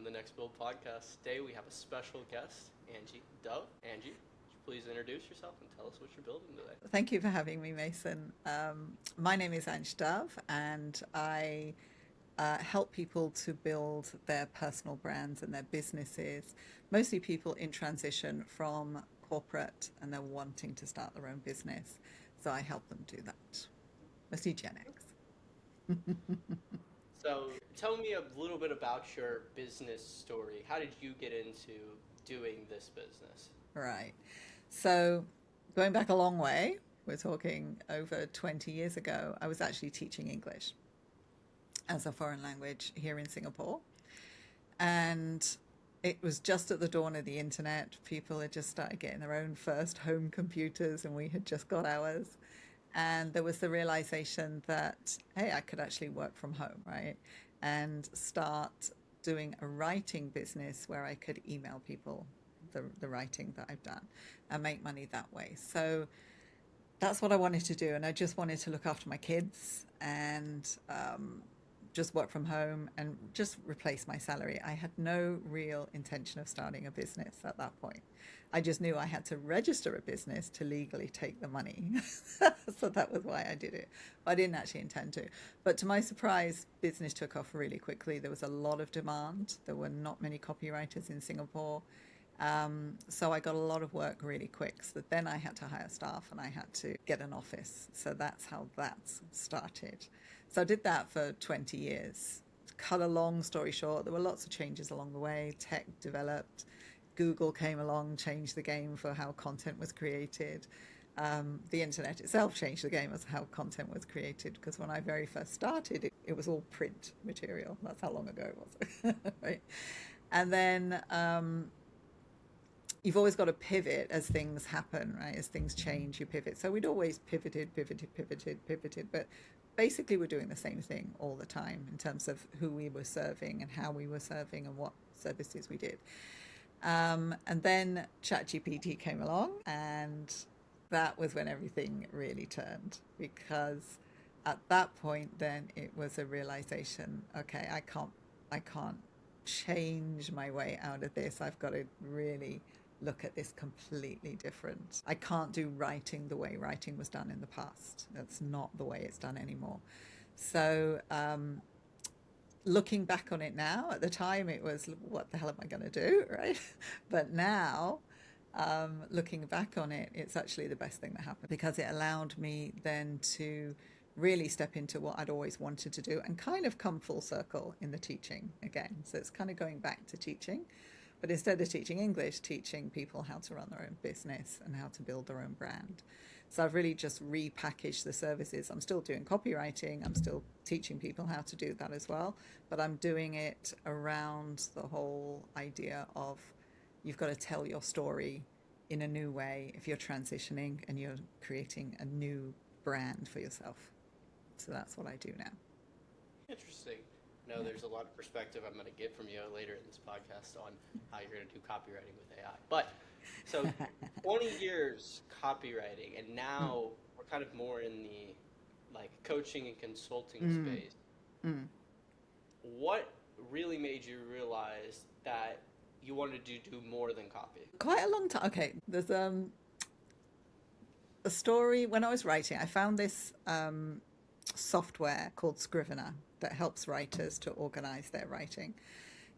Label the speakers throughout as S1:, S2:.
S1: the Next Build podcast. Today we have a special guest, Ange Dove. Angie, would you please introduce yourself and tell us what you're building today?
S2: Thank you for having me, Mason. My name is Ange Dove, and I help people to build their personal brands and their businesses, mostly people in transition from corporate and they're wanting to start their own business. So I help them do that, mostly Gen X.
S1: So tell me a little bit about your business story. How did you get into doing this business?
S2: Right. So going back a long way, we're talking over 20 years ago, I was actually teaching English as a foreign language here in Singapore. And it was just at the dawn of the internet. People had just started getting their own first home computers, and we had just got ours. And there was the realization that, hey, I could actually work from home, right? And start doing a writing business where I could email people the writing that I've done and make money that way. So that's what I wanted to do. And I just wanted to look after my kids and just work from home and just replace my salary. I had no real intention of starting a business at that point. I just knew I had to register a business to legally take the money. So that was why I did it. I didn't actually intend to. But to my surprise, business took off really quickly. There was a lot of demand. There were not many copywriters in Singapore. So I got a lot of work really quick. So then I had to hire staff and I had to get an office. So that's how that started. So I did that for 20 years. Cut a long story short, there were lots of changes along the way. Tech developed. Google came along, changed the game for how content was created. The internet itself changed the game as how content was created, because when I very first started, it was all print material. That's how long ago it was. Right? And then you've always got to pivot as things happen, right? As things change, you pivot. So we'd always pivoted, but basically we're doing the same thing all the time in terms of who we were serving and how we were serving and what services we did. And then ChatGPT came along, and that was when everything really turned, because at that point then it was a realization, okay, I can't change my way out of this. I've got to really look at this completely different. I can't do writing the way writing was done in the past. That's not the way it's done anymore. So looking back on it now, at the time it was, what the hell am I going to do, right? But now, looking back on it, it's actually the best thing that happened, because it allowed me then to really step into what I'd always wanted to do and kind of come full circle in the teaching again. So it's kind of going back to teaching, but instead of teaching English, teaching people how to run their own business and how to build their own brand. So I've really just repackaged the services. I'm still doing copywriting. I'm still teaching people how to do that as well. But I'm doing it around the whole idea of you've got to tell your story in a new way if you're transitioning and you're creating a new brand for yourself. So that's what I do now.
S1: Interesting. I know there's a lot of perspective I'm going to get from you later in this podcast on how you're going to do copywriting with AI. But so 20 years copywriting, and now we're kind of more in the like coaching and consulting space. What really made you realize that you wanted to do more than copy?
S2: Quite a long time. Okay, there's a story. When I was writing, I found this software called Scrivener that helps writers to organize their writing.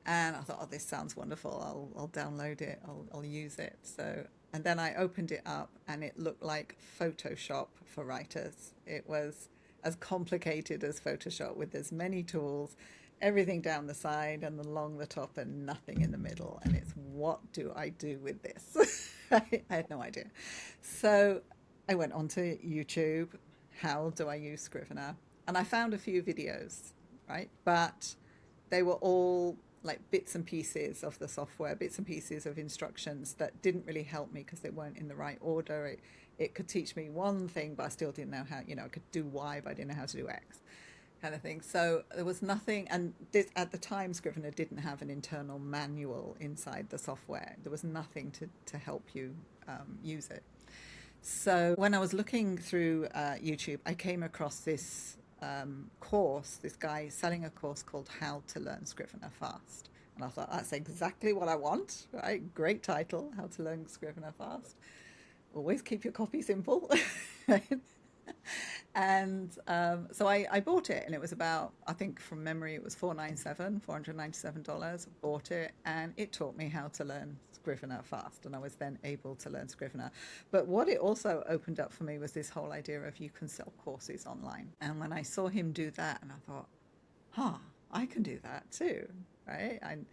S2: And I thought, oh, this sounds wonderful. I'll download it. I'll use it. So, and then I opened it up, and it looked like Photoshop for writers. It was as complicated as Photoshop, with as many tools, everything down the side and along the top, and nothing in the middle. And it's, what do I do with this? I had no idea. So I went onto YouTube. How do I use Scrivener? And I found a few videos, right? But they were all like bits and pieces of the software, bits and pieces of instructions that didn't really help me because they weren't in the right order. It could teach me one thing, but I still didn't know how, I could do Y, but I didn't know how to do X, kind of thing. So there was nothing, and at the time, Scrivener didn't have an internal manual inside the software. There was nothing to help you use it. So when I was looking through YouTube, I came across this course, this guy selling a course called How to Learn Scrivener Fast. And I thought, that's exactly what I want, right? Great title, How to Learn Scrivener Fast. Always keep your copy simple, right? And so I bought it, and it was about, I think from memory, it was $497. Bought it, and it taught me how to learn Scrivener fast, and I was then able to learn Scrivener. But what it also opened up for me was this whole idea of you can sell courses online. And when I saw him do that, and I thought, I can do that too, right? And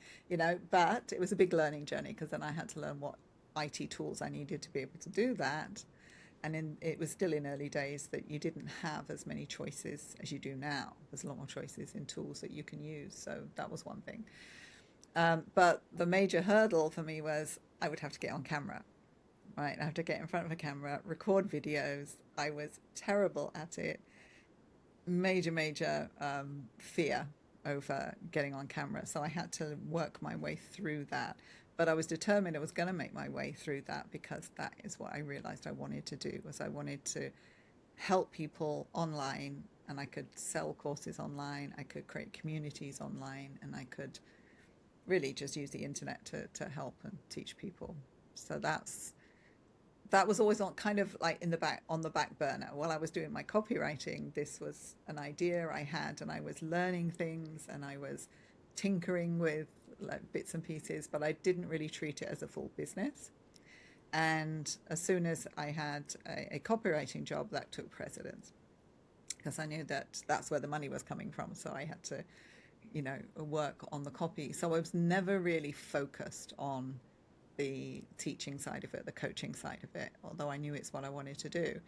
S2: but it was a big learning journey, because then I had to learn what IT tools I needed to be able to do that. And it was still in early days that you didn't have as many choices as you do now. There's a lot more choices in tools that you can use. So that was one thing. But the major hurdle for me was I would have to get on camera, right? I have to get in front of a camera, record videos. I was terrible at it. Major fear over getting on camera. So I had to work my way through that. But I was determined I was going to make my way through that, because that is what I realized I wanted to do. Was I wanted to help people online, and I could sell courses online, I could create communities online, and I could really just use the internet to help and teach people. So that was always on kind of like on the back burner. While I was doing my copywriting, this was an idea I had, and I was learning things, and I was tinkering with like bits and pieces, but I didn't really treat it as a full business. And as soon as I had a copywriting job, that took precedence, because I knew that that's where the money was coming from. So I had to, work on the copy. So I was never really focused on the teaching side of it, the coaching side of it, although I knew it's what I wanted to do.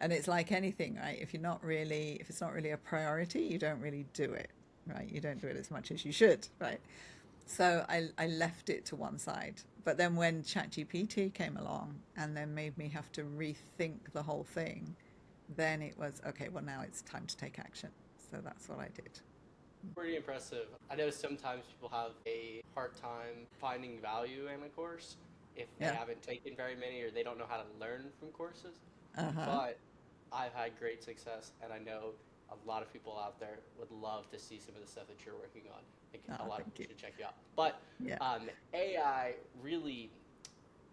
S2: And it's like anything, right? If it's not really a priority, you don't really do it, right? You don't do it as much as you should, right? So I left it to one side. But then when ChatGPT came along and then made me have to rethink the whole thing, then it was, okay, well, now it's time to take action. So that's what I did.
S1: Pretty impressive. I know sometimes people have a hard time finding value in a course if they haven't taken very many, or they don't know how to learn from courses. But I've had great success, and I know a lot of people out there would love to see some of the stuff that you're working on. I think a lot of people should check you out. But AI really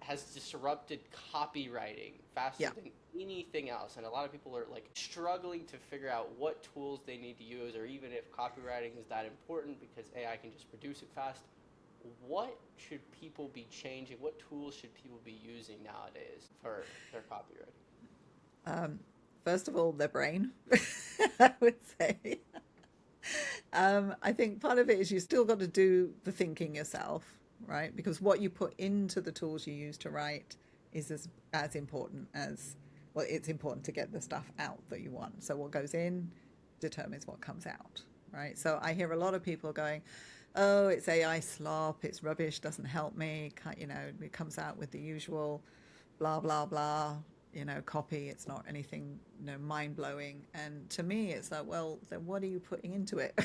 S1: has disrupted copywriting faster than anything else. And a lot of people are like struggling to figure out what tools they need to use, or even if copywriting is that important, because AI can just produce it fast. What should people be changing? What tools should people be using nowadays for their copywriting?
S2: First of all, their brain, I would say. I think part of it is you still got to do the thinking yourself, right? Because what you put into the tools you use to write is as important as, well, it's important to get the stuff out that you want. So what goes in determines what comes out, right? So I hear a lot of people going, oh, it's AI slop, it's rubbish, doesn't help me, it comes out with the usual blah, blah, blah, copy. It's not anything, mind-blowing. And to me, it's like, well, then what are you putting into it?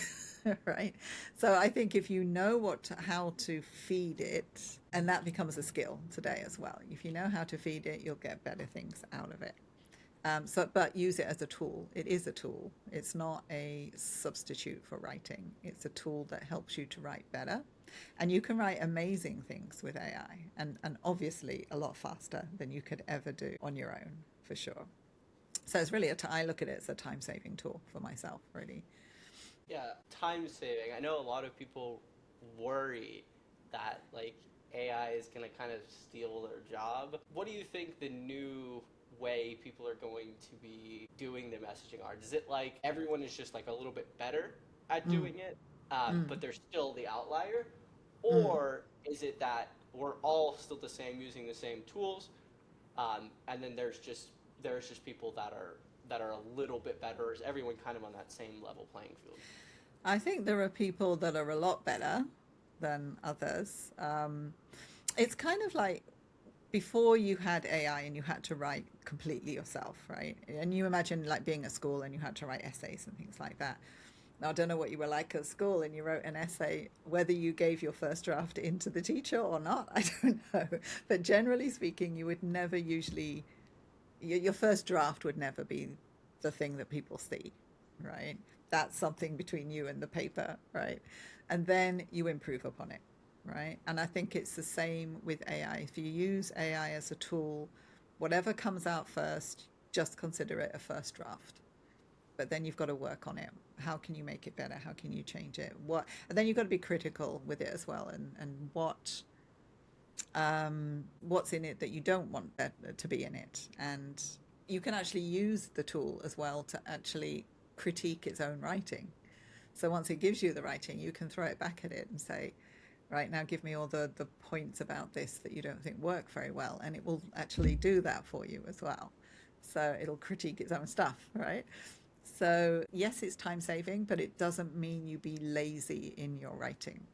S2: Right? So I think if you know how to feed it, and that becomes a skill today as well. If you know how to feed it, you'll get better things out of it. But use it as a tool. It is a tool. It's not a substitute for writing. It's a tool that helps you to write better. And you can write amazing things with AI, and obviously a lot faster than you could ever do on your own, for sure. So it's really I look at it as a time-saving tool for myself, really.
S1: Yeah, time-saving. I know a lot of people worry that like AI is going to kind of steal their job. What do you think the new way people are going to be doing the messaging are? Is it like everyone is just like a little bit better at doing it, but they're still the outlier? Or is it that we're all still the same, using the same tools, and then there's just people that are a little bit better? Or is everyone kind of on that same level playing field?
S2: I think there are people that are a lot better than others. It's kind of like before you had AI and you had to write completely yourself, right? And you imagine like being at school and you had to write essays and things like that. Now, I don't know what you were like at school, and you wrote an essay, whether you gave your first draft in to the teacher or not, I don't know. But generally speaking, you would never usually, your first draft would never be the thing that people see, right? That's something between you and the paper, right? And then you improve upon it, right? And I think it's the same with AI. If you use AI as a tool, whatever comes out first, just consider it a first draft. But then you've got to work on it. How can you make it better? How can you change it? What? And then you've got to be critical with it as well. And what's in it that you don't want to be in it. And you can actually use the tool as well to actually critique its own writing. So once it gives you the writing, you can throw it back at it and say, right, now give me all the points about this that you don't think work very well. And it will actually do that for you as well. So it'll critique its own stuff, right? So yes, it's time saving, but it doesn't mean you be lazy in your writing.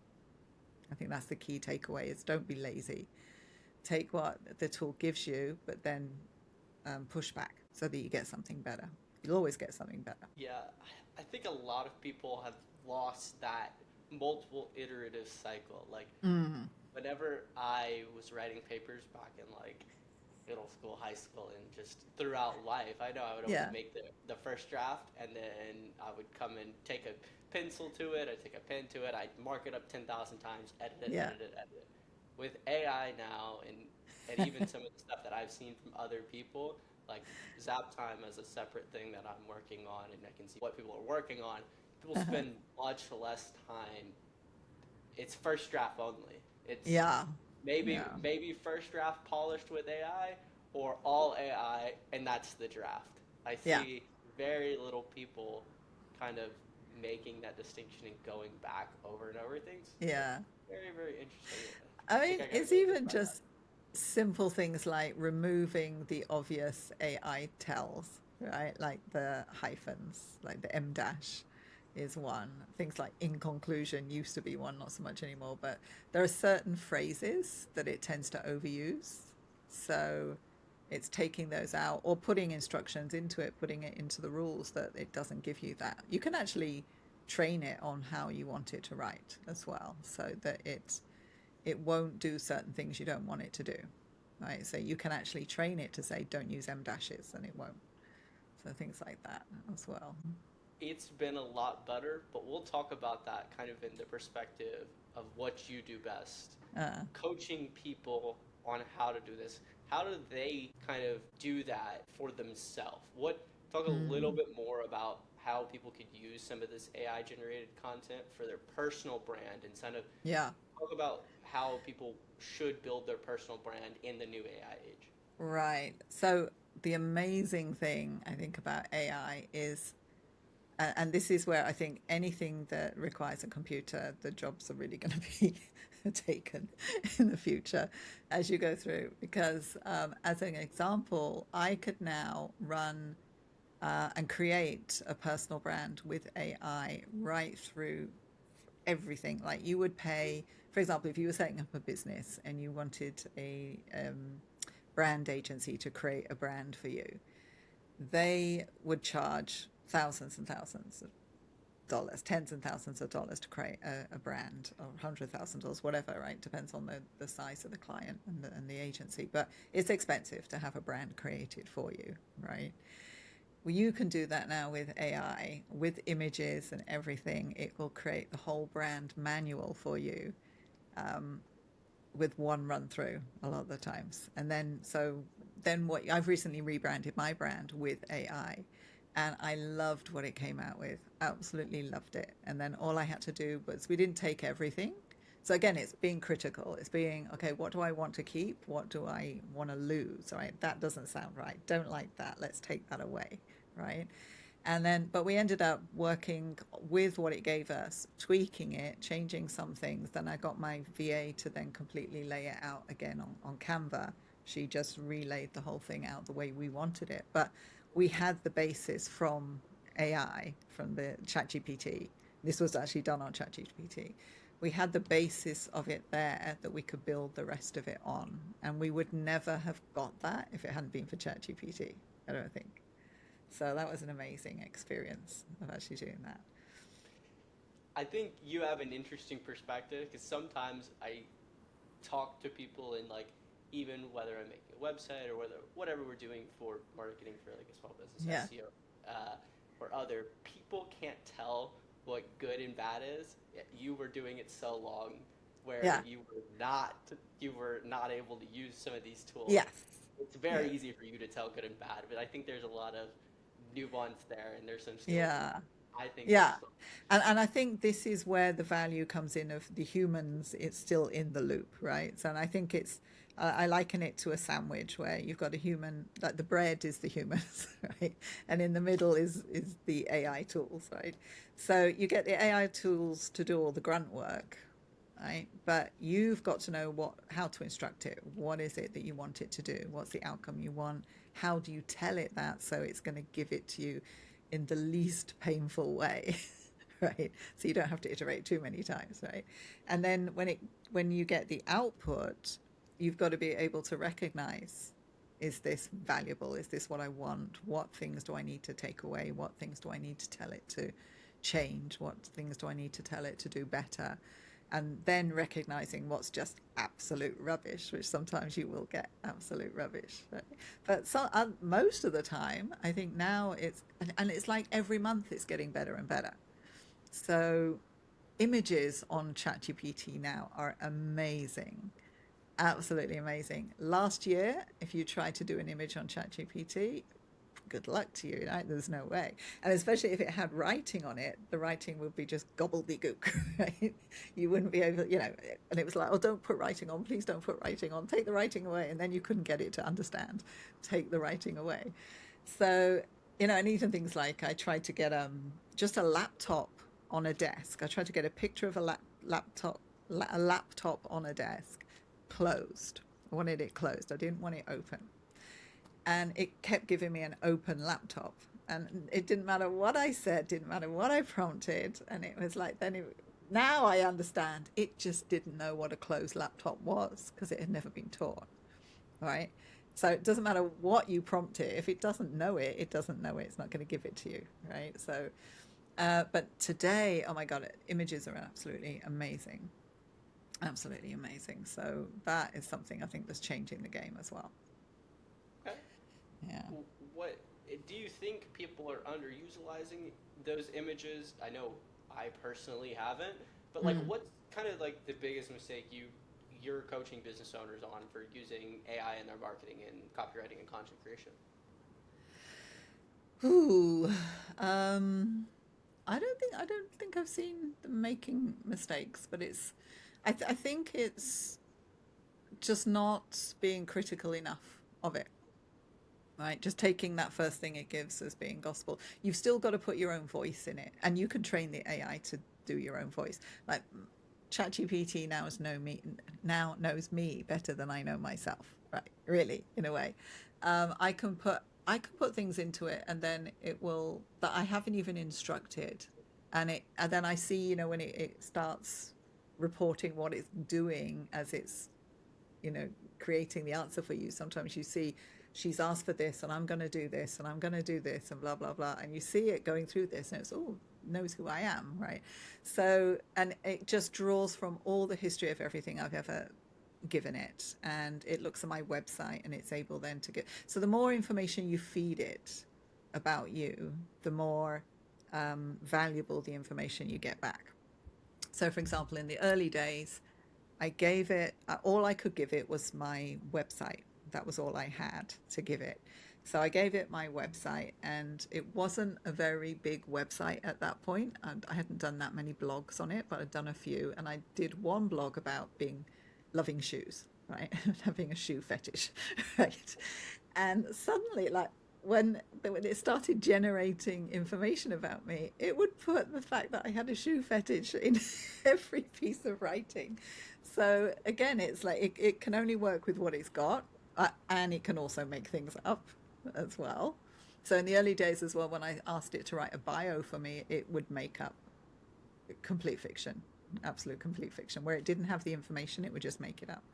S2: I think that's the key takeaway is don't be lazy. Take what the tool gives you, but then push back so that you get something better. You'll always get something better.
S1: Yeah, I think a lot of people have lost that multiple iterative cycle. Like, whenever I was writing papers back in like middle school, high school, and just throughout life, I know I would always
S2: Yeah.
S1: make the first draft, and then I would come and take a pencil to it, I'd take a pen to it, I'd mark it up 10,000 times, edit it,
S2: Yeah.
S1: edit it, edit it. With AI now, and even some of the stuff that I've seen from other people, like Zaptime as a separate thing that I'm working on, and I can see what people are working on. People spend much less time. It's first draft only. It's
S2: Yeah.
S1: maybe
S2: Yeah.
S1: maybe first draft polished with AI or all AI, and that's the draft. I
S2: Yeah.
S1: see very little people kind of making that distinction and going back over and over things. It's
S2: Yeah.
S1: very, very interesting.
S2: I
S1: I think
S2: mean,
S1: I got
S2: it's
S1: really good
S2: even
S1: by that.
S2: just simple things like removing the obvious AI tells, right? Like the hyphens, like the M dash is one. Things like in conclusion used to be one, not so much anymore, but there are certain phrases that it tends to overuse. So it's taking those out or putting instructions into it, putting it into the rules that it doesn't give you that. You can actually train it on how you want it to write as well so that it won't do certain things you don't want it to do, right? So you can actually train it to say don't use M dashes and it won't. So things like that as well.
S1: It's been a lot better, but we'll talk about that kind of in the perspective of what you do best.
S2: uh,
S1: Coaching people on how to do this. How do they kind of do that for themselves? What talk a little
S2: mm,
S1: bit more about how people could use some of this AI generated content for their personal brand and kind of
S2: yeah,
S1: talk about how people should build their personal brand in the new AI age.
S2: right. So the amazing thing I think about AI is, and this is where I think anything that requires a computer, the jobs are really going to be taken in the future as you go through. Because as an example, I could now run and create a personal brand with AI right through everything. Like you would pay, for example, if you were setting up a business and you wanted a brand agency to create a brand for you, they would charge thousands and thousands of dollars, tens and thousands of dollars to create a brand, or $100,000, whatever, right? Depends on the size of the client and the agency. But it's expensive to have a brand created for you, right? Well, you can do that now with AI, with images and everything. It will create the whole brand manual for you with one run through a lot of the times. And then what I've recently rebranded my brand with AI and I loved what it came out with. Absolutely loved it. And then all I had to do was we didn't take everything. So again, it's being critical. It's being, okay, what do I want to keep? What do I want to lose? Right? That doesn't sound right. Don't like that. Let's take that away. Right? And then, but we ended up working with what it gave us, tweaking it, changing some things. Then I got my VA to then completely lay it out again on Canva. She just relayed the whole thing out the way we wanted it. But we had the basis from AI, from the ChatGPT. This was actually done on ChatGPT. We had the basis of it there that we could build the rest of it on. And we would never have got that if it hadn't been for ChatGPT, I don't think. So that was an amazing experience of actually doing that.
S1: I think you have an interesting perspective because sometimes I talk to people in like even whether I'm making a website or whether whatever we're doing for marketing for like a small business
S2: Yeah.
S1: SEO, uh, or other, people can't tell what good and bad is. You were doing it so long where
S2: Yeah.
S1: you were not able to use some of these tools.
S2: Yes.
S1: It's
S2: Yeah.
S1: very easy for you to tell good and bad, but I think there's a lot of nuance there, and there's some skills that
S2: Yeah.
S1: I think are
S2: Yeah.
S1: still.
S2: And I think this is where the value comes in of the humans. It's still in the loop, right? So, and I think I liken it to a sandwich where you've got a human, like the bread is the humans, right? And in the middle is the AI tools, right? So you get the AI tools to do all the grunt work, right? But you've got to know how to instruct it. What is it that you want it to do? What's the outcome you want? How do you tell it that so it's going to give it to you in the least painful way, right? So you don't have to iterate too many times, right? And then when you get the output, you've got to be able to recognize, is this valuable? Is this what I want? What things do I need to take away? What things do I need to tell it to change? What things do I need to tell it to do better? And then recognizing what's just absolute rubbish, which sometimes you will get absolute rubbish, right? But most of the time, I think now and it's like every month it's getting better and better. So images on ChatGPT now are amazing, absolutely amazing. Last year, if you tried to do an image on ChatGPT, good luck to you, right? There's no way. And especially if it had writing on it, the writing would be just gobbledygook, right? You wouldn't be able, and it was like, oh, don't put writing on, please don't put writing on, take the writing away. And then you couldn't get it to understand, take the writing away. So, and even things like I tried to get just a laptop on a desk. I tried to get a picture of a laptop on a desk closed. I wanted it closed. I didn't want it open. And it kept giving me an open laptop. And it didn't matter what I said, didn't matter what I prompted. And it was like, now I understand. It just didn't know what a closed laptop was because it had never been taught, right? So it doesn't matter what you prompt it. If it doesn't know it, it doesn't know it. It's not going to give it to you, right? So, but today, oh my God, images are absolutely amazing. Absolutely amazing. So that is something I think that's changing the game as well.
S1: Okay.
S2: Yeah.
S1: What do you think people are underutilizing those images? I know I personally haven't, but like,
S2: Mm.
S1: what's kind of like the biggest mistake you're coaching business owners on for using AI in their marketing and copywriting and content creation?
S2: Ooh, I don't think I've seen them making mistakes, but I think it's just not being critical enough of it, right? Just taking that first thing it gives as being gospel. You've still got to put your own voice in it, and you can train the AI to do your own voice. Like ChatGPT knows me better than I know myself, right? Really, in a way. I can put things into it, and then it will that I haven't even instructed, and then I see, when it starts reporting what it's doing as it's, creating the answer for you. Sometimes you see she's asked for this, and I'm going to do this, and I'm going to do this, and blah blah blah, and you see it going through this, and it's knows who I am, right? So, and it just draws from all the history of everything I've ever given it, and it looks at my website, and it's able then to get. So the more information you feed it about you, the more valuable the information you get back. So, for example, in the early days, I gave it, all I could give it was my website. That was all I had to give it. So I gave it my website, and it wasn't a very big website at that point. And I hadn't done that many blogs on it, but I'd done a few. And I did one blog about loving shoes, right? Having a shoe fetish, right? And suddenly, like, when it started generating information about me, it would put the fact that I had a shoe fetish in every piece of writing. So again, it's like it can only work with what it's got, and it can also make things up as well. So in the early days as well, when I asked it to write a bio for me, it would make up complete fiction, absolute complete fiction. Where it didn't have the information, it would just make it up.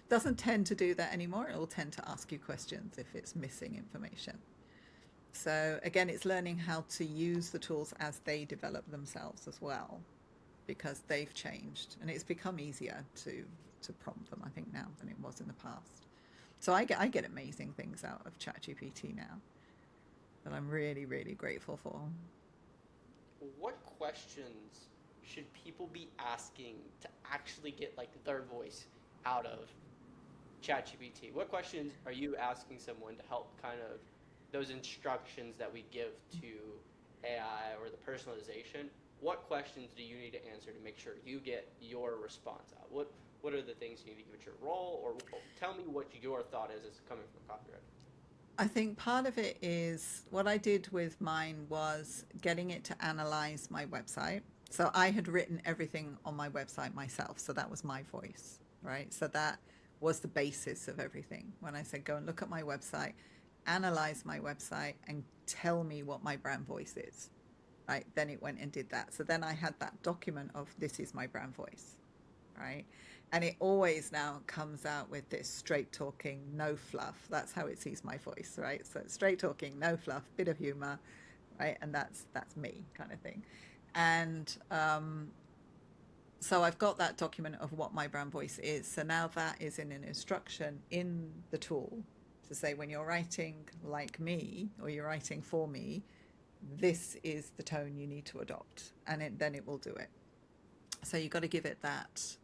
S2: It doesn't tend to do that anymore. It will tend to ask you questions if it's missing information. So again, it's learning how to use the tools as they develop themselves as well, because they've changed, and it's become easier to prompt them, I think, now than it was in the past. So I get amazing things out of ChatGPT now that I'm really, really grateful for.
S1: what questions should people be asking to actually get like their voice out of ChatGPT? What questions are you asking someone to help kind of those instructions that we give to AI or the personalization? What questions do you need to answer to make sure you get your response out? What are the things you need to give it your role, or tell me what your thought is coming from copyright?
S2: I think part of it is what I did with mine was getting it to analyze my website. So I had written everything on my website myself. So that was my voice, right? So that was the basis of everything. When I said, go and look at my website, analyze my website, and tell me what my brand voice is, right? Then it went and did that. So then I had that document of this is my brand voice, right? And it always now comes out with this straight talking, no fluff. That's how it sees my voice, right? So straight talking, no fluff, bit of humor, right? And that's me kind of thing. And so I've got that document of what my brand voice is. So now that is in an instruction in the tool to say when you're writing like me or you're writing for me, this is the tone you need to adopt, and then it will do it. So you've got to give it that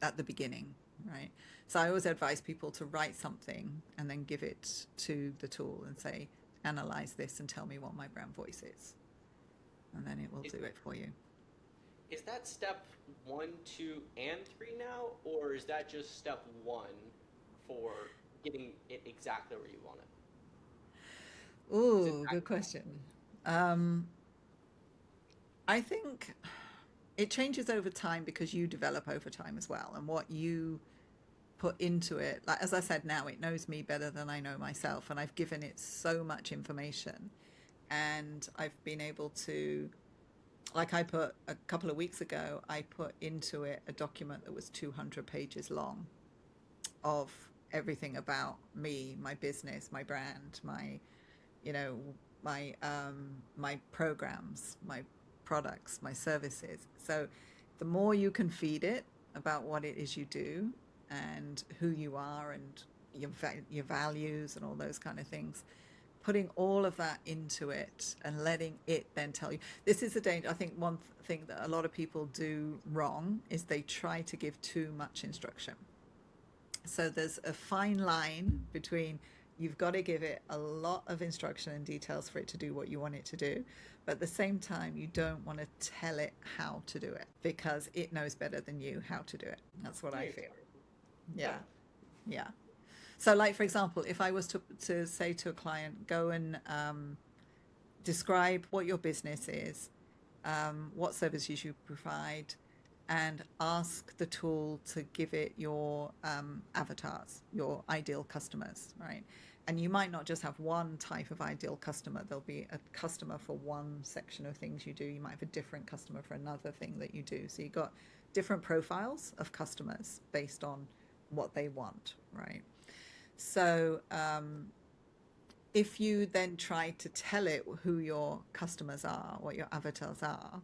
S2: at the beginning, right? So I always advise people to write something and then give it to the tool and say, analyze this and tell me what my brand voice is. And then it will do it for you.
S1: Is that step 1, 2, and 3 now, or is that just step 1 for getting it exactly where you want it?
S2: Ooh, good question. I think it changes over time because you develop over time as well, and what you put into it. Like as I said, now it knows me better than I know myself, and I've given it so much information, and I've been able to, like I put a couple of weeks ago, I put into it a document that was 200 pages long of everything about me, my business, my brand, my, you know, my programs, my products, my services. So the more you can feed it about what it is you do and who you are and your values and all those kind of things, putting all of that into it and letting it then tell you. This is a danger. I think one thing that a lot of people do wrong is they try to give too much instruction. So there's a fine line between you've got to give it a lot of instruction and details for it to do what you want it to do. But at the same time, you don't want to tell it how to do it because it knows better than you how to do it. That's what I feel. Yeah. Yeah. So like, for example, if I was to say to a client, go and describe what your business is, what services you provide, and ask the tool to give it your avatars, your ideal customers, right? And you might not just have one type of ideal customer. There'll be a customer for one section of things you do. You might have a different customer for another thing that you do. So you've got different profiles of customers based on what they want, right? So if you then try to tell it who your customers are, what your avatars are,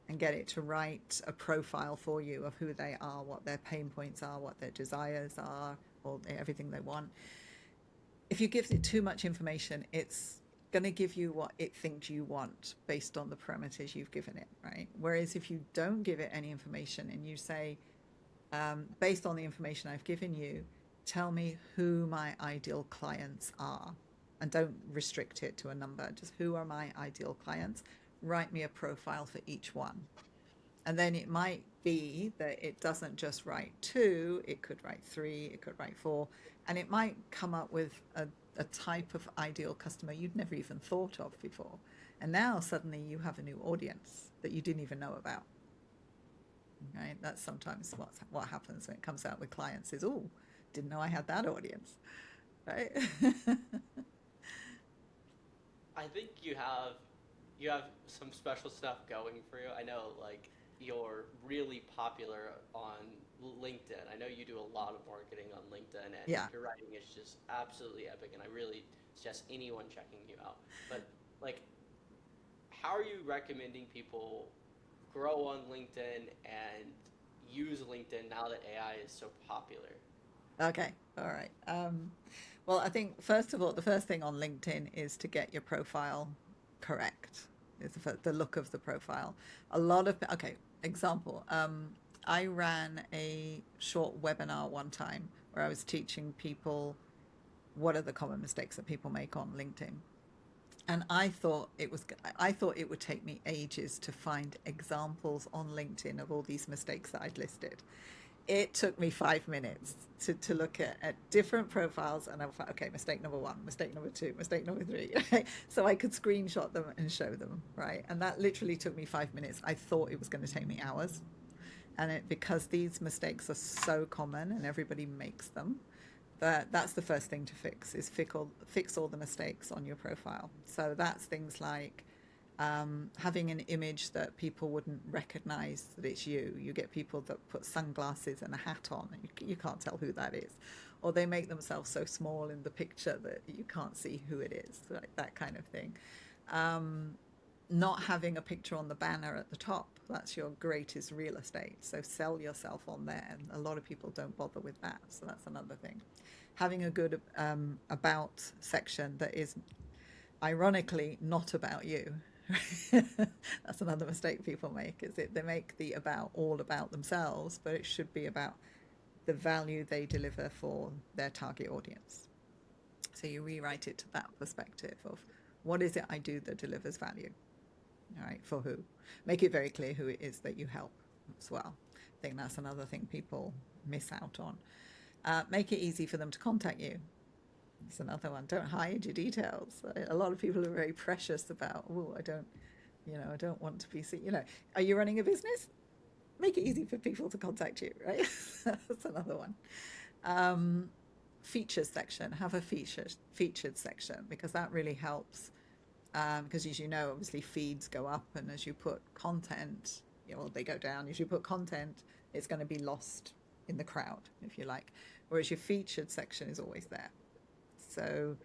S2: and get it to write a profile for you of who they are, what their pain points are, what their desires are, or everything they want. If you give it too much information, it's going to give you what it thinks you want based on the parameters you've given it, right? Whereas if you don't give it any information and you say, based on the information I've given you, tell me who my ideal clients are, and don't restrict it to a number, just who are my ideal clients. Write me a profile for each one. And then it might be that it doesn't just write 2, it could write 3, it could write 4, and it might come up with a type of ideal customer you'd never even thought of before. And now suddenly you have a new audience that you didn't even know about. Right? That's sometimes what happens when it comes out with clients is, oh, didn't know I had that audience. Right?
S1: I think you have some special stuff going for you. I know, like, you're really popular on LinkedIn. I know you do a lot of marketing on LinkedIn, and
S2: Yeah.
S1: your writing is just absolutely epic, and I really suggest anyone checking you out. But, like, how are you recommending people grow on LinkedIn and use LinkedIn now that AI is so popular?
S2: Okay. All right. Well, I think first of all, the first thing on LinkedIn is to get your profile correct, It's the look of the profile. A lot of, okay, example. I ran a short webinar one time where I was teaching people what are the common mistakes that people make on LinkedIn. And I thought it would take me ages to find examples on LinkedIn of all these mistakes that I'd listed. It took me 5 minutes to look at different profiles, and I thought, okay, mistake number 1, mistake number 2, mistake number 3. So I could screenshot them and show them, right? And that literally took me 5 minutes. I thought it was going to take me hours. And because these mistakes are so common and everybody makes them, that's the first thing to fix, is fix all the mistakes on your profile. So that's things like having an image that people wouldn't recognize that it's you. You get people that put sunglasses and a hat on, and you can't tell who that is. Or they make themselves so small in the picture that you can't see who it is, like that kind of thing. Not having a picture on the banner at the top, that's your greatest real estate. So sell yourself on there. And a lot of people don't bother with that. So that's another thing. Having a good about section that is ironically not about you. That's another mistake people make, is they make the about all about themselves, but it should be about the value they deliver for their target audience. So you rewrite it to that perspective of, what is it I do that delivers value? All right, for who? Make it very clear who it is that you help as well. I think that's another thing people miss out on. Make it easy for them to contact you. It's another one. Don't hide your details. A lot of people are very precious about, I don't want to be seen. Are you running a business? Make it easy for people to contact you, right? That's another one. Features section. Have a featured section, because that really helps. Because as you know, obviously feeds go up, and as you put content, they go down. As you put content, it's going to be lost in the crowd, if you like. Whereas your featured section is always there. So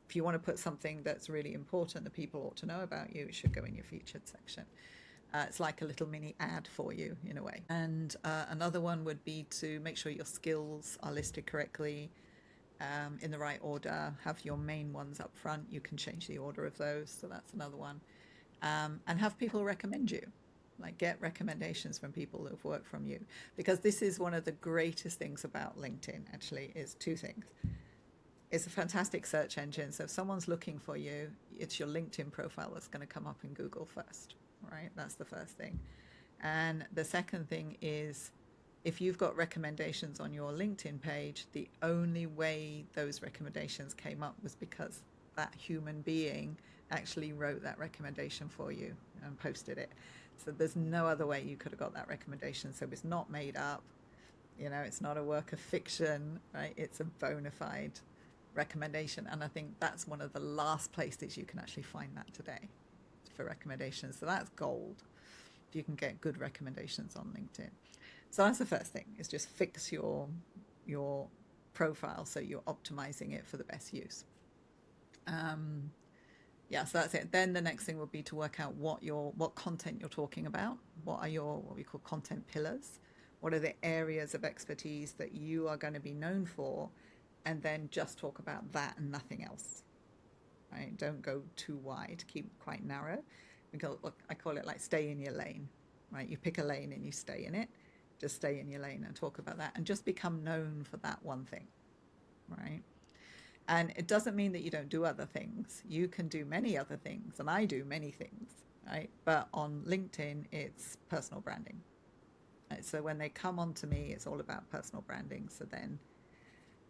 S2: if you want to put something that's really important that people ought to know about you, it should go in your featured section. It's like a little mini ad for you, in a way. And another one would be to make sure your skills are listed correctly, in the right order. Have your main ones up front. You can change the order of those, so that's another one. And have people recommend you. Like, get recommendations from people who have worked from you, because this is one of the greatest things about LinkedIn, actually, is 2 things. It's a fantastic search engine. So if someone's looking for you, it's your LinkedIn profile that's going to come up in Google first, right? That's the first thing. And the second thing is, if you've got recommendations on your LinkedIn page, the only way those recommendations came up was because that human being actually wrote that recommendation for you and posted it. So there's no other way you could have got that recommendation. So it's not made up, it's not a work of fiction, right? It's a bona fide recommendation. And I think that's one of the last places you can actually find that today for recommendations. So that's gold, if you can get good recommendations on LinkedIn. So that's the first thing, is just fix your profile so you're optimizing it for the best use. So that's it. Then the next thing would be to work out what content you're talking about. What are what we call content pillars? What are the areas of expertise that you are going to be known for? And then just talk about that and nothing else. Right? Don't go too wide. Keep it quite narrow. I call it like stay in your lane. Right? You pick a lane and you stay in it. Just stay in your lane and talk about that, and just become known for that one thing. Right? And it doesn't mean that you don't do other things. You can do many other things, and I do many things, right? But on LinkedIn, it's personal branding. Right? So when they come onto me, it's all about personal branding. So then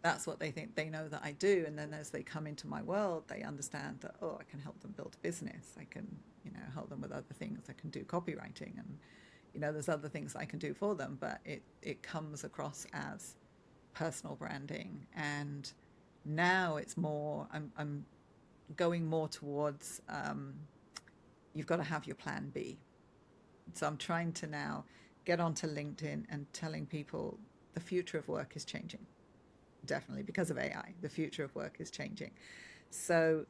S2: that's what they think. They know that I do. And then as they come into my world, they understand that, I can help them build a business. I can, help them with other things. I can do copywriting, and, there's other things I can do for them. But it comes across as personal branding. And now it's more, I'm going more towards, you've got to have your plan B. So I'm trying to now get onto LinkedIn and telling people the future of work is changing. Definitely, because of AI, the future of work is changing. So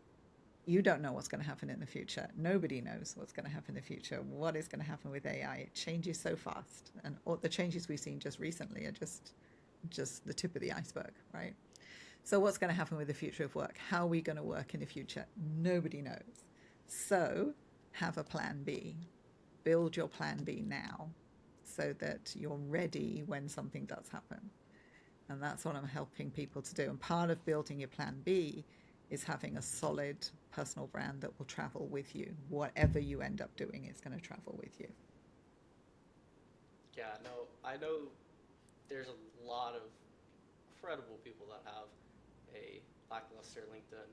S2: you don't know what's going to happen in the future. Nobody knows what's going to happen in the future. What is going to happen with AI? It changes so fast. And all the changes we've seen just recently are just the tip of the iceberg, right? So what's going to happen with the future of work? How are we going to work in the future? Nobody knows. So have a plan B. Build your plan B now so that you're ready when something does happen. And that's what I'm helping people to do. And part of building your plan B is having a solid personal brand that will travel with you. Whatever you end up doing, it's going to travel with you.
S1: Yeah, no, I know there's a lot of incredible people that have a lackluster LinkedIn.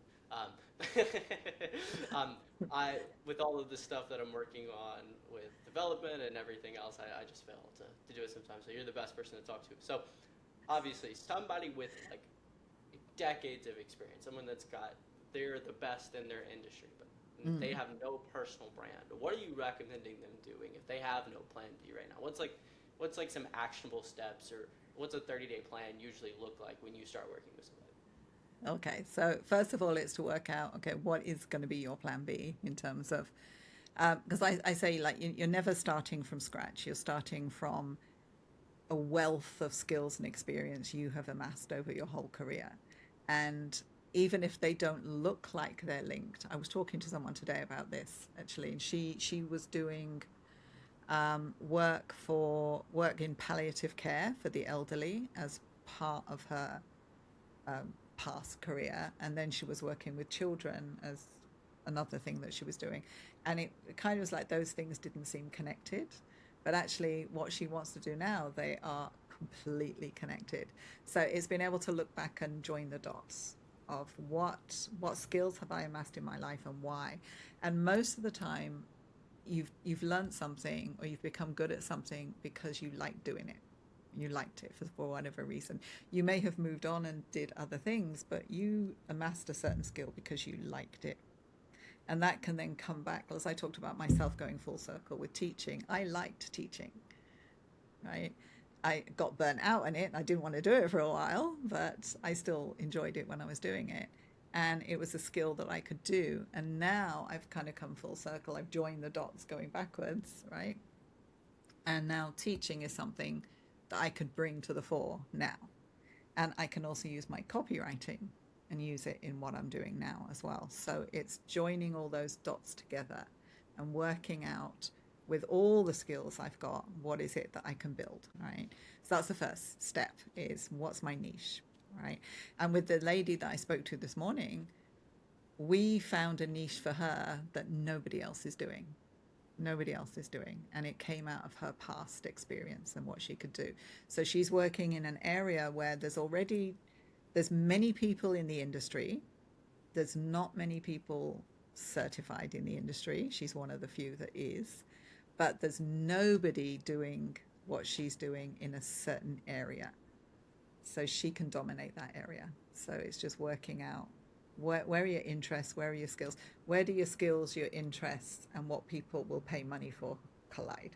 S1: With all of the stuff that I'm working on with development and everything else, I just fail to do it sometimes. So you're the best person to talk to. So obviously, somebody with like decades of experience, someone they're the best in their industry, but they have no personal brand. What are you recommending them doing if they have no plan B right now? What's like some actionable steps, or what's a 30-day plan usually look like when you start working with somebody?
S2: Okay, so first of all, it's to work out, okay, what is going to be your plan B in terms of, because I say, like, you're never starting from scratch. You're starting from a wealth of skills and experience you have amassed over your whole career. And even if they don't look like they're linked, I was talking to someone today about this, actually, and she was doing work in palliative care for the elderly as part of her past career, and then she was working with children as another thing that she was doing, and it kind of was like those things didn't seem connected, but actually what she wants to do now, they are completely connected. So it's been able to look back and join the dots of what skills have I amassed in my life and why. And most of the time you've learned something or you've become good at something because you like doing it. You liked it for whatever reason. You may have moved on and did other things, but you amassed a certain skill because you liked it. And that can then come back, as I talked about myself going full circle with teaching. I liked teaching, right? I got burnt out on it. I didn't want to do it for a while, but I still enjoyed it when I was doing it. And it was a skill that I could do. And now I've kind of come full circle. I've joined the dots going backwards, right? And now teaching is something that I could bring to the fore now. And I can also use my copywriting and use it in what I'm doing now as well. So it's joining all those dots together and working out with all the skills I've got, what is it that I can build, right? So that's the first step, is what's my niche, right? And with the lady that I spoke to this morning, we found a niche for her that nobody else is doing. Nobody else is doing. And it came out of her past experience and what she could do. So she's working in an area where there's many people in the industry. There's not many people certified in the industry. She's one of the few that is. But there's nobody doing what she's doing in a certain area. So she can dominate that area. So it's just working out where are your interests, where are your skills, where do your skills, your interests, and what people will pay money for collide,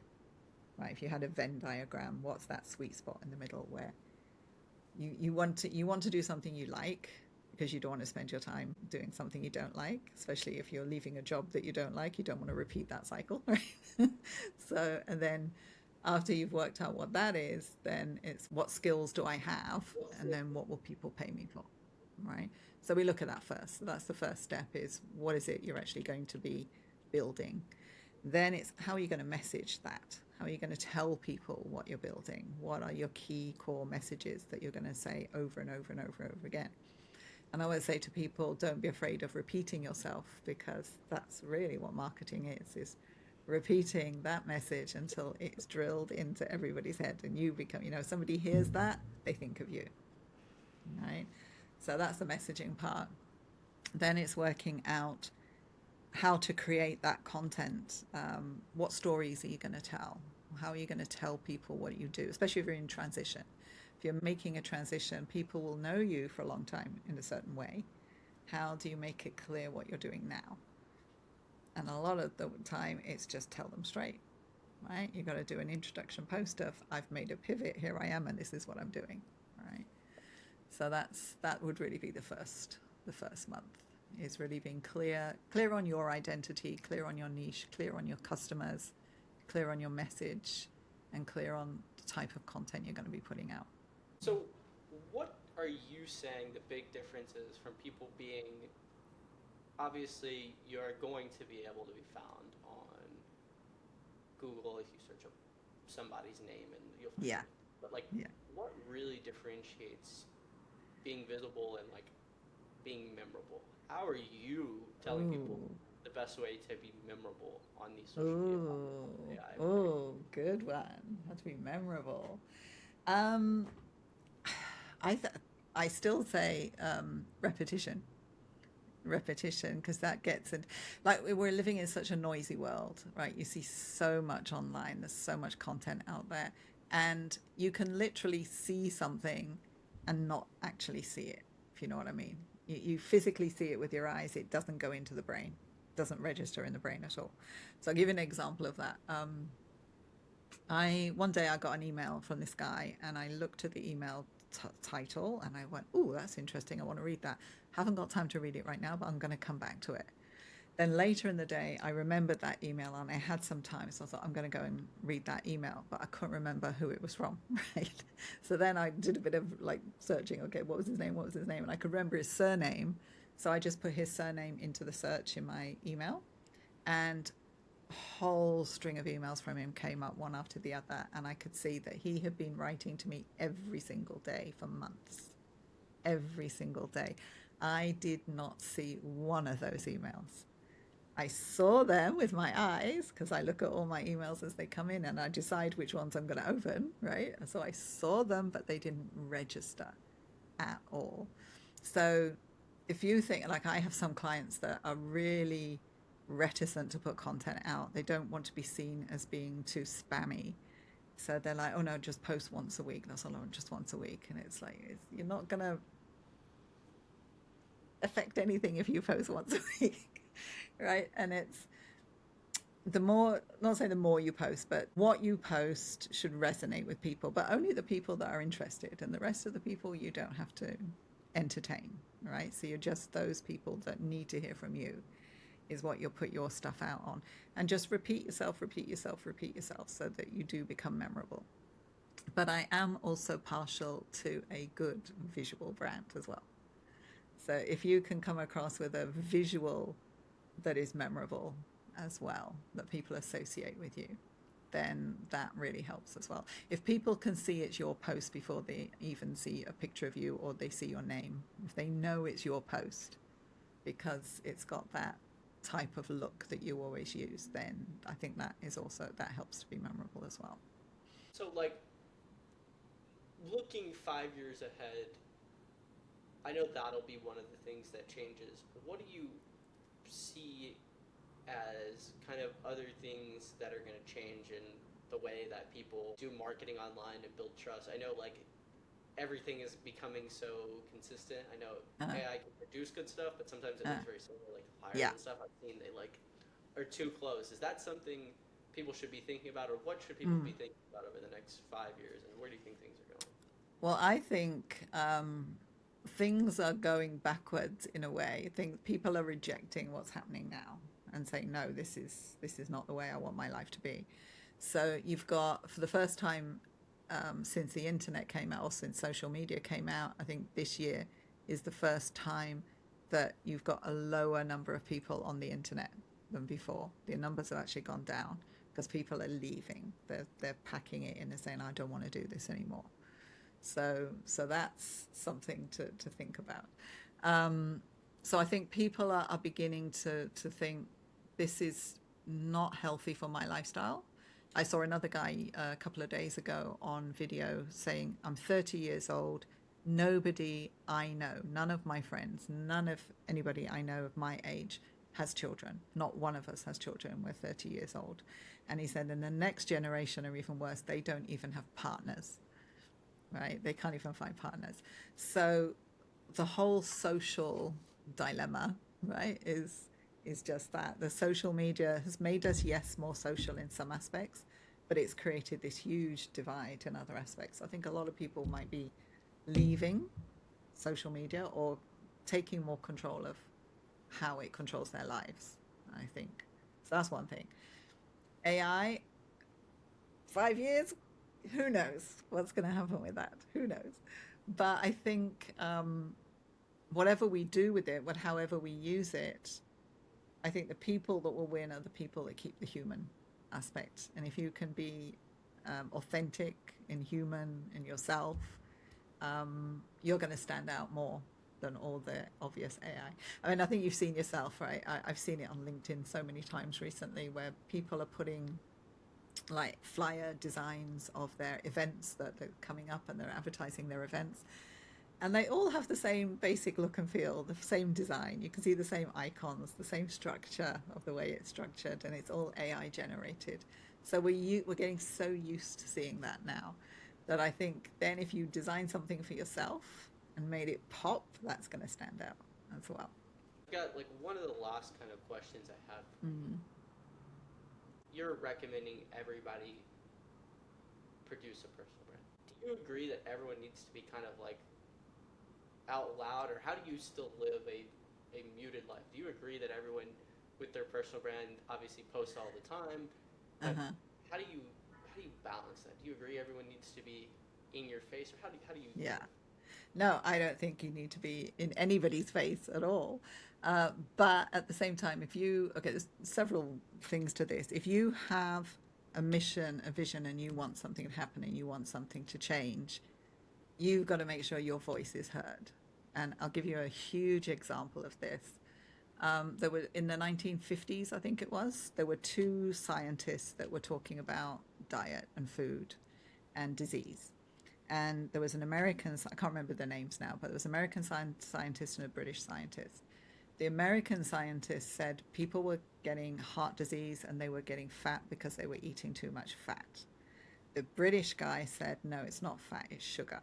S2: right? If you had a Venn diagram, what's that sweet spot in the middle where you want to do something you like, because you don't want to spend your time doing something you don't like, especially if you're leaving a job that you don't like. You don't want to repeat that cycle, right? So, and then after you've worked out what that is, then it's what skills do I have, and then what will people pay me for, right? So we look at that first. So that's the first step, is what is it you're actually going to be building. Then it's how are you going to message that? How are you going to tell people what you're building? What are your key core messages that you're going to say over and over and over and over again? And I always say to people, don't be afraid of repeating yourself, because that's really what marketing is repeating that message until it's drilled into everybody's head and you become, somebody hears that, they think of you, right? So that's the messaging part. Then it's working out how to create that content. What stories are you going to tell? How are you going to tell people what you do, especially if you're in transition? If you're making a transition, people will know you for a long time in a certain way. How do you make it clear what you're doing now? And a lot of the time, it's just tell them straight, right? You've got to do an introduction post of, I've made a pivot, here I am, and this is what I'm doing, right? So that would really be the first month, is really being clear on your identity, clear on your niche, clear on your customers, clear on your message, and clear on the type of content you're going to be putting out.
S1: So what are you saying the big differences from people being, obviously you're going to be able to be found on Google, if you search up somebody's name and you'll find
S2: Yeah.
S1: it. But like,
S2: Yeah.
S1: what really differentiates being visible and like being memorable? How are you telling people
S2: Ooh.
S1: the best way to be memorable on these social media
S2: Ooh.
S1: platforms with AI marketing?
S2: Oh, good one. Have to be memorable. Um, I th I still say repetition, because that gets it. Like, we're living in such a noisy world, right? You see so much online. There's so much content out there, and you can literally see something and not actually see it, if you know what I mean. You physically see it with your eyes. It doesn't go into the brain, doesn't register in the brain at all. So I'll give you an example of that. I one day I got an email from this guy, and I looked at the email title, and I went, "Oh, that's interesting. I want to read that." Haven't got time to read it right now, but I'm going to come back to it. Then later in the day, I remembered that email, and I had some time, so I thought I'm going to go and read that email, but I couldn't remember who it was from, right? So then I did a bit of like searching. Okay, what was his name? What was his name? And I could remember his surname, so I just put his surname into the search in my email, and whole string of emails from him came up one after the other, and I could see that he had been writing to me every single day for months. Every single day. I did not see one of those emails. I saw them with my eyes, because I look at all my emails as they come in and I decide which ones I'm going to open, right? So I saw them, but they didn't register at all. So if you think, like, I have some clients that are really reticent to put content out. They don't want to be seen as being too spammy. So they're like, oh no, just post once a week. That's all I want, just once a week. And it's like, you're not going to affect anything if you post once a week, right? And it's the more, not saying the more you post, but what you post should resonate with people, but only the people that are interested. And the rest of the people you don't have to entertain, right? So you're just those people that need to hear from you is what you'll put your stuff out on. And just repeat yourself, so that you do become memorable. But I am also partial to a good visual brand as well. So if you can come across with a visual that is memorable as well, that people associate with you, then that really helps as well. If people can see it's your post before they even see a picture of you or they see your name, if they know it's your post because it's got that type of look that you always use, then I think that is also, that helps to be memorable as well.
S1: So like, looking 5 years ahead, I know that'll be one of the things that changes. But what do you see as kind of other things that are going to change in the way that people do marketing online and build trust? I know like everything is becoming so consistent. I know AI can produce good stuff, but sometimes it looks very similar, like the flyers
S2: Yeah.
S1: and stuff I've seen, they like are too close. Is that something people should be thinking about, or what should people be thinking about over the next 5 years, and where do you think things are going?
S2: Well, I think things are going backwards in a way. I think people are rejecting what's happening now and saying, no, this is not the way I want my life to be. So you've got, for the first time since the internet came out, or since social media came out, I think this year is the first time that you've got a lower number of people on the internet than before. The numbers have actually gone down because people are leaving. They're packing it in and saying, I don't want to do this anymore. So that's something to think about. So I think people are beginning to think this is not healthy for my lifestyle. I saw another guy a couple of days ago on video saying, I'm 30 years old. Nobody I know, none of my friends, none of anybody I know of my age has children. Not one of us has children. We're 30 years old. And he said, and the next generation are even worse. They don't even have partners, right? They can't even find partners. So the whole social dilemma, right, is just that. The social media has made us, yes, more social in some aspects, but it's created this huge divide in other aspects. I think a lot of people might be leaving social media or taking more control of how it controls their lives, I think. So that's one thing. AI, 5 years, who knows what's going to happen with that? Who knows? But I think whatever we do with it, however we use it, I think the people that will win are the people that keep the human aspect. And if you can be authentic and human in yourself, you're going to stand out more than all the obvious AI. I mean, I think you've seen yourself, right? I've seen it on LinkedIn so many times recently where people are putting like flyer designs of their events that are coming up and they're advertising their events. And they all have the same basic look and feel, the same design. You can see the same icons, the same structure of the way it's structured, and it's all AI generated. So we're getting so used to seeing that now that I think then if you design something for yourself and made it pop, that's going to stand out as well.
S1: I've got like one of the last kind of questions I have. You're recommending everybody produce a personal brand. Do you agree that everyone needs to be kind of like out loud, or how do you still live a muted life? Do you agree that everyone with their personal brand obviously posts all the time? But how do you balance that? Do you agree everyone needs to be in your face, or how do you?
S2: Yeah. No, I don't think you need to be in anybody's face at all. But at the same time, there's several things to this. If you have a mission, a vision, and you want something to happen and you want something to change, you've got to make sure your voice is heard. And I'll give you a huge example of this. There were in the 1950s, I think it was, there were two scientists that were talking about diet and food and disease. And there was an American, I can't remember the names now, but there was an American scientist and a British scientist. The American scientist said people were getting heart disease and they were getting fat because they were eating too much fat. The British guy said, no, it's not fat, it's sugar,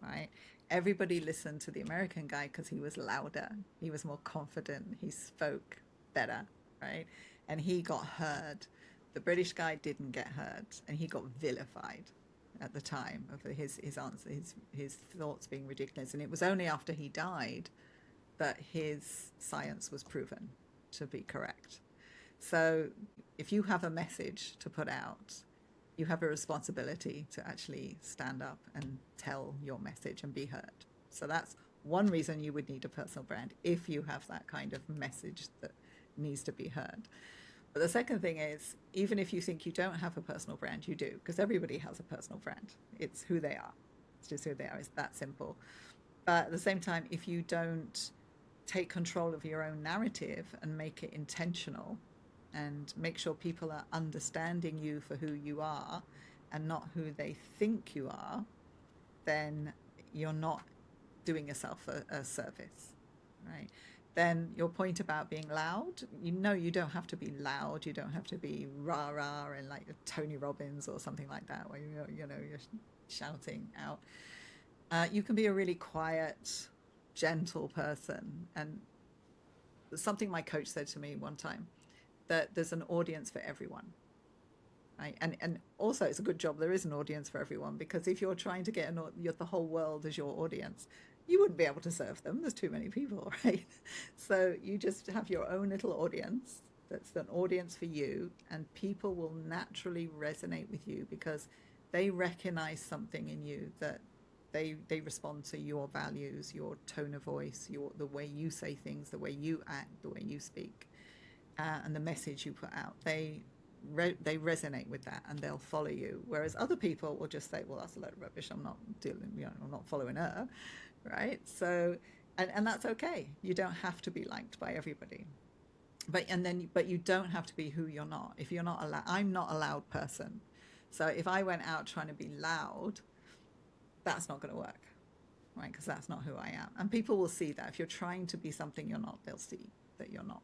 S2: right? Everybody listened to the American guy because he was louder, he was more confident, he spoke better, right? And he got heard. The British guy didn't get heard, and he got vilified at the time of his answer, his thoughts being ridiculous. And it was only after he died that his science was proven to be correct. So if you have a message to put out, you have a responsibility to actually stand up and tell your message and be heard. So that's one reason you would need a personal brand, if you have that kind of message that needs to be heard. But the second thing is, even if you think you don't have a personal brand, you do, because everybody has a personal brand. It's who they are. It's just who they are. It's that simple. But at the same time, if you don't take control of your own narrative and make it intentional and make sure people are understanding you for who you are and not who they think you are, then you're not doing yourself a service, right? Then your point about being loud, you don't have to be loud. You don't have to be rah-rah and like Tony Robbins or something like that, where you're shouting out. You can be a really quiet, gentle person. And something my coach said to me one time, that there's an audience for everyone. Right? And also it's a good job there is an audience for everyone, because if you're trying to get the whole world as your audience, you wouldn't be able to serve them. There's too many people, right? So you just have your own little audience that's an audience for you, and people will naturally resonate with you because they recognize something in you, that they respond to your values, your tone of voice, the way you say things, the way you act, the way you speak, and the message you put out. They resonate with that and they'll follow you. Whereas other people will just say, well, that's a load of rubbish. I'm not I'm not following her. Right. So, and that's okay. You don't have to be liked by everybody, but you don't have to be who you're not. If you're not I'm not a loud person. So if I went out trying to be loud, that's not going to work. Right. Because that's not who I am. And people will see that. If you're trying to be something you're not, they'll see that you're not.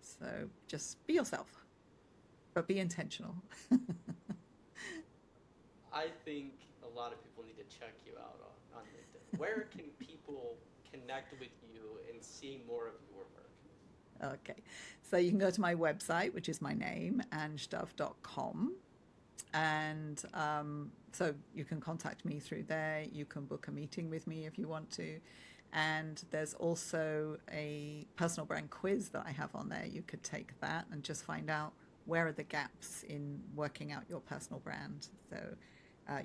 S2: So just be yourself. But be intentional.
S1: I think a lot of people need to check you out on LinkedIn. Where can people connect with you and see more of your work?
S2: Okay. So you can go to my website, which is my name, angedove.com. And so you can contact me through there. You can book a meeting with me if you want to. And there's also a personal brand quiz that I have on there. You could take that and just find out where are the gaps in working out your personal brand, so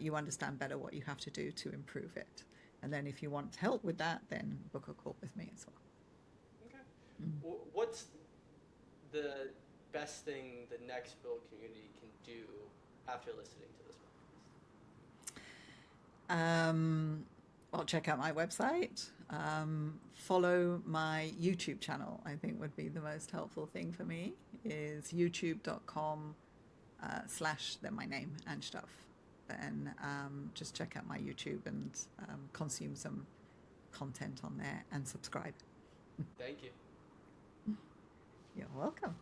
S2: you understand better what you have to do to improve it. And then if you want help with that, then book a call with me as well.
S1: Okay. What's the best thing the next build community can do after listening to this podcast?
S2: Well, check out my website. Follow my YouTube channel. I think would be the most helpful thing for me is youtube.com / then my name, Ange Dove. Then just check out my YouTube and consume some content on there and subscribe.
S1: Thank you.
S2: You're welcome.